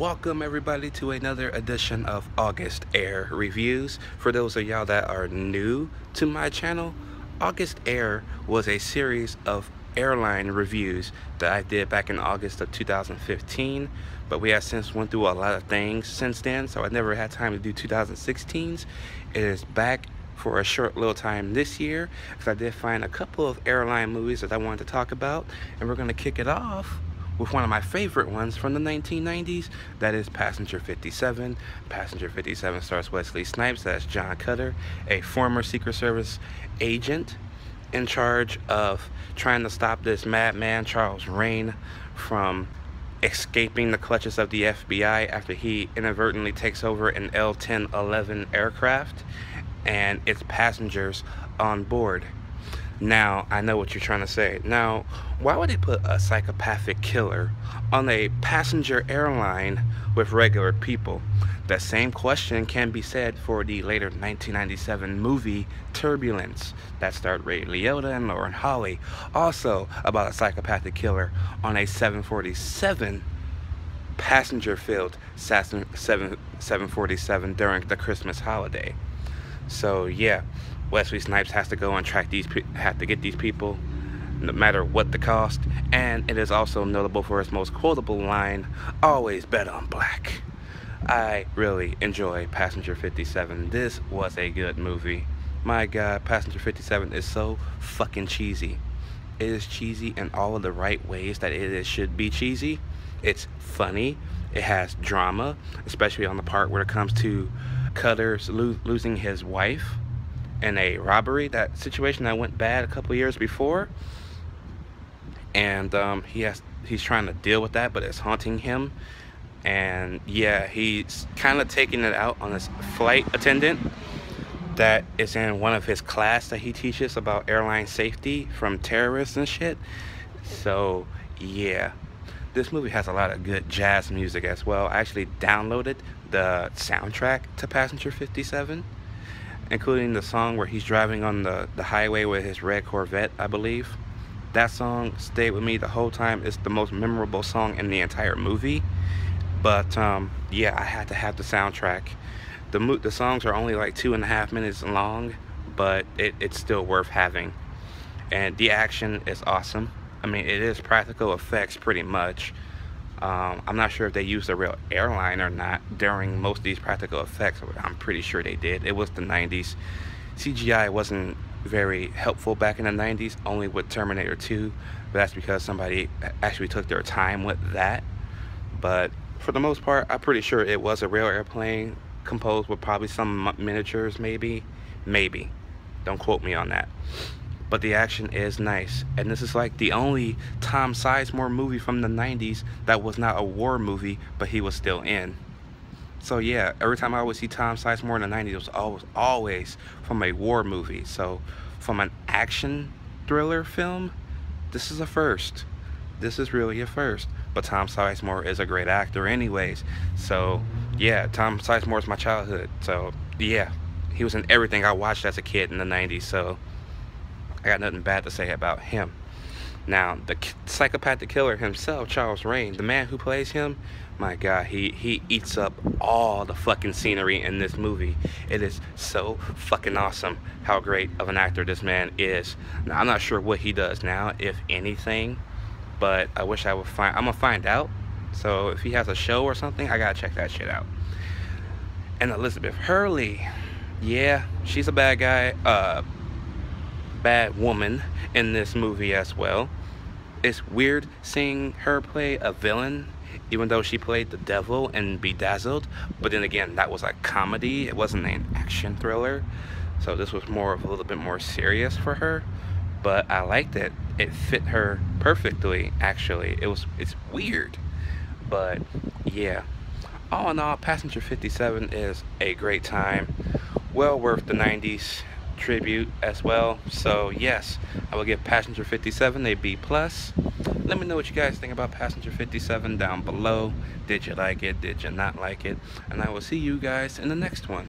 Welcome everybody to another edition of August Air Reviews. For those of y'all that are new to my channel, August Air was a series of airline reviews that I did back in August of 2015, but we have since went through a lot of things since then, so I never had time to do 2016's. It is back for a short little time this year because I did find a couple of airline movies that I wanted to talk about, and we're going to kick it off with one of my favorite ones from the 1990s, that is Passenger 57. Passenger 57 stars Wesley Snipes, that's John Cutter, a former Secret Service agent in charge of trying to stop this madman Charles Rain from escaping the clutches of the FBI after he inadvertently takes over an L-1011 aircraft and its passengers on board. Now, I know what you're trying to say. Now, why would they put a psychopathic killer on a passenger airline with regular people? That same question can be said for the later 1997 movie Turbulence that starred Ray Liotta and Lauren Holly, also about a psychopathic killer on a 747 passenger-filled 747 during the Christmas holiday. So yeah, Wesley Snipes has to go and get these people no matter what the cost, and it is also notable for its most quotable line, "Always bet on black." I really enjoy Passenger 57. This was a good movie. My God, Passenger 57 is so fucking cheesy. It is cheesy in all of the right ways that should be cheesy. It's funny. It has drama, especially on the part where it comes to Cutter's losing his wife in a robbery, that situation that went bad a couple years before, and he's trying to deal with that, but it's haunting him. And yeah, he's kind of taking it out on this flight attendant that is in one of his class that he teaches about airline safety from terrorists and shit. So yeah, this movie has a lot of good jazz music as well. I actually downloaded the soundtrack to Passenger 57, including the song where he's driving on the highway with his red Corvette, I believe. That song stayed with me the whole time. It's the most memorable song in the entire movie. But yeah, I had to have the soundtrack. The songs are only like 2.5 minutes long, but it's still worth having. And the action is awesome. I mean, it is practical effects pretty much. I'm not sure if they used a real airline or not during most of these practical effects. I'm pretty sure they did. It was the 90s. CGI wasn't very helpful back in the 90s, only with Terminator 2. But that's because somebody actually took their time with that. But for the most part, I'm pretty sure it was a real airplane composed with probably some miniatures, maybe. Don't quote me on that. But the action is nice, and this is like the only Tom Sizemore movie from the 90s that was not a war movie, but he was still in. So yeah, every time I would see Tom Sizemore in the 90s, it was always from a war movie. So from an action thriller film, this is a first. This is really a first. But Tom Sizemore is a great actor anyways. So yeah, Tom Sizemore is my childhood. So yeah, he was in everything I watched as a kid in the 90s. So I got nothing bad to say about him. Now, the psychopathic killer himself, Charles Rain, the man who plays him, my God, he eats up all the fucking scenery in this movie. It is so fucking awesome how great of an actor this man is. Now, I'm not sure what he does now, if anything, but I wish I would I'm gonna find out. So if he has a show or something, I gotta check that shit out. And Elizabeth Hurley, yeah, she's a bad guy. Bad woman in this movie as well. It's weird seeing her play a villain, even though she played the devil in Bedazzled. But then again, that was a comedy. It wasn't an action thriller. So this was more of a little bit more serious for her. But I liked it. It fit her perfectly, actually. It's weird. But yeah. All in all, Passenger 57 is a great time. Well worth the 90s tribute as well. So yes, I will give Passenger 57 a B+. Let me know what you guys think about Passenger 57 down below. Did you like it? Did you not like it? And I will see you guys in the next one.